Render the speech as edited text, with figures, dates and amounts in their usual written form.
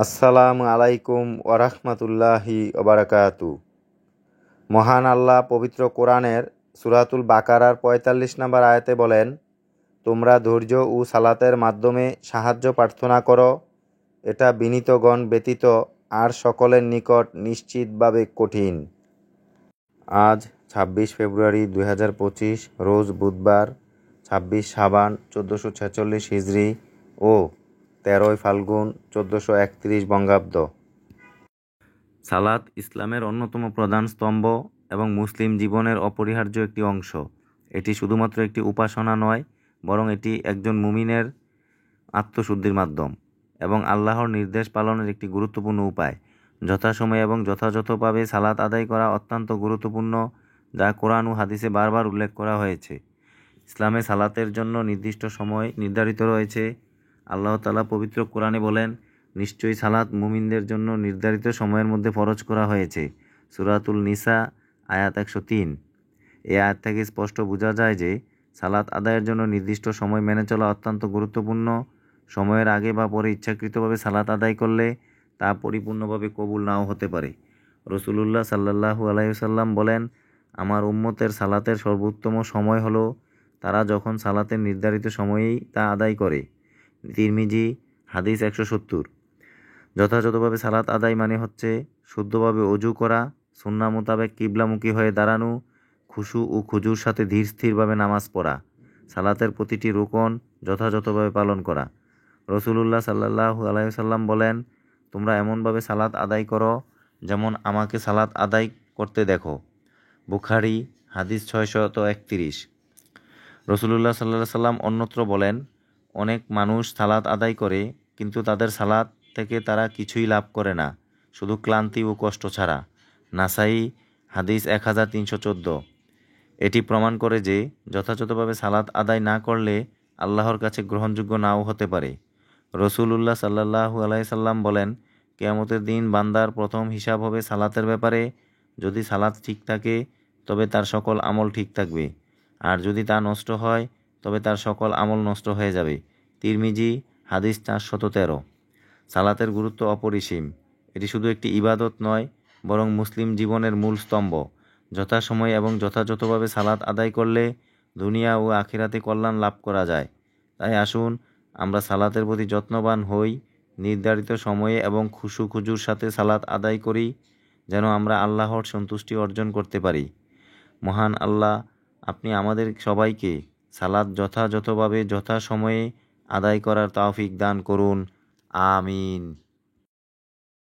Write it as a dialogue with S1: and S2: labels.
S1: আসসালামু আলাইকুম ওরহমতুল্লাহি ওবারাকাতু। মহান আল্লাহ পবিত্র কোরআনের সূরাতুল বাকারার ৪৫ নম্বর আয়াতে বলেন, তোমরা ধৈর্য ও সালাতের মাধ্যমে সাহায্য প্রার্থনা করো, এটা বিনীতগণ ব্যতীত আর সকলের নিকট নিশ্চিতভাবে কঠিন। আজ ২৬ ফেব্রুয়ারি ২০২৫ রোজ বুধবার, ২৬ শাবান ১৪৪৬ হিজরি ও ১৩ ফাল্গুন ১৪৩১ বঙ্গাব্দ। সালাত ইসলামের অন্যতম প্রধান স্তম্ভ এবং মুসলিম জীবনের অপরিহার্য একটি অংশ। এটি শুধুমাত্র একটি উপাসনা নয়, বরং এটি একজন মুমিনের আত্মশুদ্ধির মাধ্যম এবং আল্লাহর নির্দেশ পালনের একটি গুরুত্বপূর্ণ উপায়। যথাসময়ে এবং যথাযথভাবে সালাত আদায় করা অত্যন্ত গুরুত্বপূর্ণ, যা কোরআন ও হাদিসে বারবার উল্লেখ করা হয়েছে। ইসলামে সালাতের জন্য নির্দিষ্ট সময় নির্ধারিত রয়েছে। আল্লাহ তাআলা পবিত্র কোরআনে বলেন, নিশ্চয়ই সালাত মুমিনদের জন্য নির্ধারিত সময়ের মধ্যে ফরজ করা হয়েছে। সূরাতুল নিসা আয়াত ১০৩। এই আয়াত থেকে স্পষ্ট বোঝা যায় যে সালাত আদায়ের জন্য নির্দিষ্ট সময় মেনে চলা অত্যন্ত গুরুত্বপূর্ণ। সময়ের আগে বা পরে ইচ্ছাকৃতভাবে সালাত আদায় করলে তা পরিপূর্ণভাবে কবুল নাও হতে পারে। রাসূলুল্লাহ সাল্লাল্লাহু আলাইহি ওয়াসাল্লাম বলেন, আমার উম্মতের সালাতের সর্বোত্তম সময় হলো তারা যখন সালাতের নির্ধারিত সময়েই তা আদায় করে। তিরমিজি হাদিস ১৭০। যথাযথভাবে সালাত আদায় মানে হচ্ছে শুদ্ধভাবে অজু করা, সুন্নাহ মোতাবেক কিবলামুখী হয়ে দাঁড়ানো, খুশু ও খুজুর সাথে ধীর স্থিরভাবে নামাজ পড়া, সালাতের প্রতিটি রুকন যথাযথভাবে পালন করা। রাসূলুল্লাহ সাল্লাল্লাহু আলাইহি ওয়াসাল্লাম বলেন, তোমরা এমনভাবে সালাত আদায় করো যেমন আমাকে সালাত আদায় করতে দেখো। বুখারী হাদিস ৬৩১। রাসূলুল্লাহ সাল্লাল্লাহু আলাইহি ওয়াসাল্লাম অন্যত্র বলেন, অনেক মানুষ সালাত আদায় করে কিন্তু তাদের সালাত থেকে তারা কিছুই লাভ করে না, শুধু ক্লান্তি ও কষ্ট ছাড়া। নাসাই হাদিস ১৩১৪। এটি প্রমাণ করে যে যথাযথভাবে সালাত আদায় না করলে আল্লাহর কাছে গ্রহণযোগ্য নাও হতে পারে। রাসূলুল্লাহ সাল্লাল্লাহু আলাইহি সাল্লাম বলেন, কিয়ামতের দিন বান্দার প্রথম হিসাব হবে সালাতের ব্যাপারে। যদি সালাত ঠিক থাকে তবে তার সকল আমল ঠিক থাকবে, আর যদি তা নষ্ট হয় তবে তার সকল আমল নষ্ট হয়ে যাবে। তিরমিজি হাদিস ৪১৩। সালাতের গুরুত্ব অপরিসীম। এটি শুধু একটি ইবাদত নয়, বরং মুসলিম জীবনের মূল স্তম্ভ। যথাসময়ে এবং যথাযথভাবে সালাত আদায় করলে দুনিয়া ও আখিরাতে কল্যাণ লাভ করা যায়। তাই আসুন আমরা সালাতের প্রতি যত্নবান হই, নির্ধারিত সময়ে এবং খুশু খুজুর সাথে সালাত আদায় করি, যেন আমরা আল্লাহর সন্তুষ্টি অর্জন করতে পারি। মহান আল্লাহ আপনি আমাদের সবাইকে সালাত যথাযথভাবে যথাসময়ে আদায় করার তৌফিক দান করুন। আমিন।